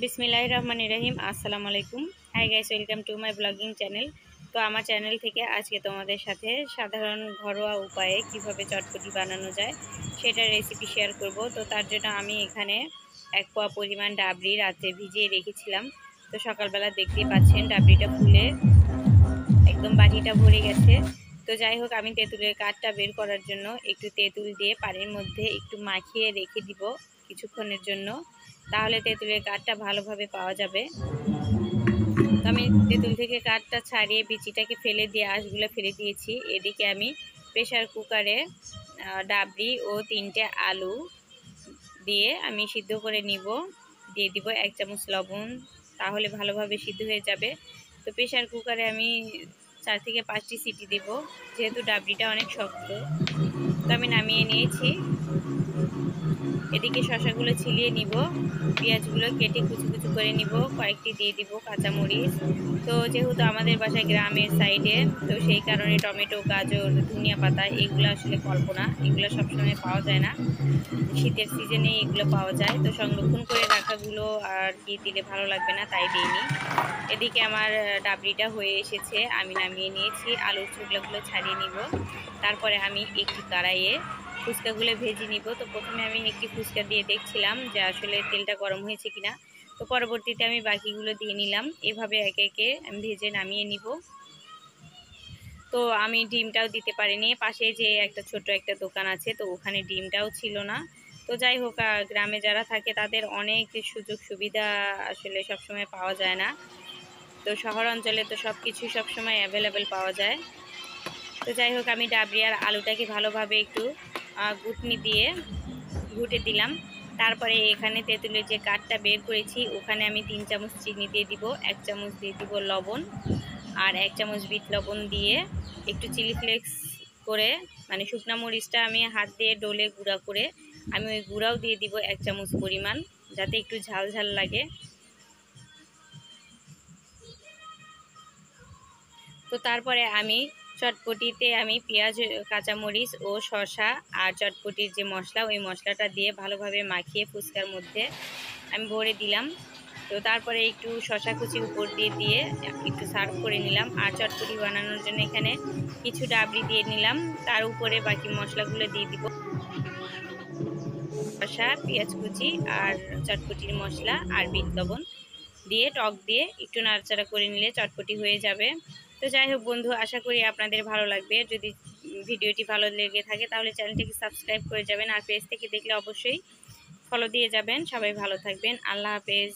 বিসমিল্লাহির রহমানির রহিম। আসসালামু আলাইকুম। Hi guys, welcome to my blogging channel. তো আমার চ্যানেল থেকে আজকে তোমাদের সাথে সাধারণ ঘরোয়া উপায়ে কিভাবে চটপটি বানানো যায় সেটার রেসিপি শেয়ার করব। তো তার জন্য আমি এখানে 1 পোয়া পরিমাণ ডাবরি রাতে ভিজিয়ে রেখেছিলাম। তো সকালবেলা দেখতেই পাচ্ছেন ডাবরিটা ফুলে একদম বাটিটা ভরে গেছে। তো যাই হোক, আমি তেঁতুলের কাঠটা বের করার জন্য একটু তেঁতুল দিয়ে পানির মধ্যে একটু মাখিয়ে রেখে দিব কিছুক্ষণের জন্য, তাহলে তেঁতুলের কাঠটা ভালোভাবে পাওয়া যাবে। তো আমি তেঁতুল থেকে কাঠটা ছাড়িয়ে বিচিটাকে ফেলে দিয়ে আঁশগুলো ফেলে দিয়েছি। এদিকে আমি প্রেশার কুকারে ডাবরি ও 3টে আলু দিয়ে আমি সিদ্ধ করে নিব। দিয়ে দিব 1 চামচ লবণ, তাহলে ভালোভাবে সিদ্ধ হয়ে যাবে। তো প্রেশার কুকারে আমি 4 থেকে 5টি সিটি দেব, যেহেতু ডাবরিটা অনেক শক্ত। তো আমি নামিয়ে নিয়েছি। এদিকে শসাগুলো ছিলিয়ে নিব, পেঁয়াজগুলো কেটে কুচি কুচি করে নিব, কয়েকটি দিয়ে দিব কাঁচামরিচ। তো যেহেতু আমাদের বাসায় গ্রামের সাইডে, তো সেই কারণে টমেটো, গাজর, ধনিয়া পাতা এগুলো আসলে কল্পনা, এগুলো সবসময় পাওয়া যায় না। শীতের সিজনে এগুলো পাওয়া যায়, তো সংরক্ষণ করে রাখাগুলো আর কি দিলে ভালো লাগবে না, তাই দিইনি। এদিকে আমার ডাবরিটা হয়ে এসেছে, আমি নামিয়ে নিয়েছি। আলুর চোখলাগুলো ছাড়িয়ে নিব। তারপরে আমি একটি কড়াইয়ে ফুচকাগুলো ভেজে নিব। তো প্রথমে আমি একটি ফুচকা দিয়ে দেখছিলাম যে আসলে তেলটা গরম হয়েছে কিনা। তো পরবর্তীতে আমি বাকিগুলো দিয়ে নিলাম। এভাবে একে একে আমি ভেজে নামিয়ে নিব। তো আমি ডিমটাও দিতে পারিনি, পাশে যে একটা ছোট একটা দোকান আছে, তো ওখানে ডিমটাও ছিল না। তো যাই হোক, গ্রামে যারা থাকে তাদের অনেক সুযোগ সুবিধা আসলে সবসময় পাওয়া যায় না। তো শহর অঞ্চলে তো সব কিছুই সবসময় অ্যাভেলেবেল পাওয়া যায়। তো যাই হোক, আমি ডাবরি আর আলুটাকে ভালোভাবে একটু ঘুটনি দিয়ে ঘুটে দিলাম। তারপরে এখানে তেঁতুলের যে কাঠটা বের করেছি ওখানে আমি 3 চামচ চিনি দিয়ে দিব, 1 চামচ দিয়ে দিব লবণ, আর 1 চামচ বিট লবণ দিয়ে একটু চিলি ফ্লেক্স করে, মানে শুকনা মরিচটা আমি হাত দিয়ে ডলে গুঁড়া করে আমি ওই গুঁড়াও দিয়ে দিব 1 চামচ পরিমাণ, যাতে একটু ঝাল ঝাল লাগে। তো তারপরে আমি চটপটিতে আমি পেঁয়াজ, কাঁচামরিচ ও শসা আর চটপটির যে মশলা, ওই মশলাটা দিয়ে ভালোভাবে মাখিয়ে ফুচকার মধ্যে আমি ভরে দিলাম। তো তারপরে একটু শসা কুচি উপর দিয়ে দিয়ে একটু সার্ভ করে নিলাম। আর চটপটি বানানোর জন্য এখানে কিছু ডাবরি দিয়ে নিলাম, তার উপরে বাকি মশলাগুলো দিয়ে দিব। শসা, পেঁয়াজ কুচি আর চটপটির মশলা আর বিট লবণ দিয়ে টক দিয়ে একটু নাড়াচাড়া করে নিলে চটপটি হয়ে যাবে। তো যাই হোক বন্ধু, আশা করি আপনাদের ভালো লাগবে। যদি ভিডিওটি ভালো লেগে থাকে তাহলে চ্যানেলটিকে সাবস্ক্রাইব করে যাবেন, আর পেজ থেকে দেখলে অবশ্যই ফলো দিয়ে যাবেন। সবাই ভালো থাকবেন। আল্লাহ হাফেজ।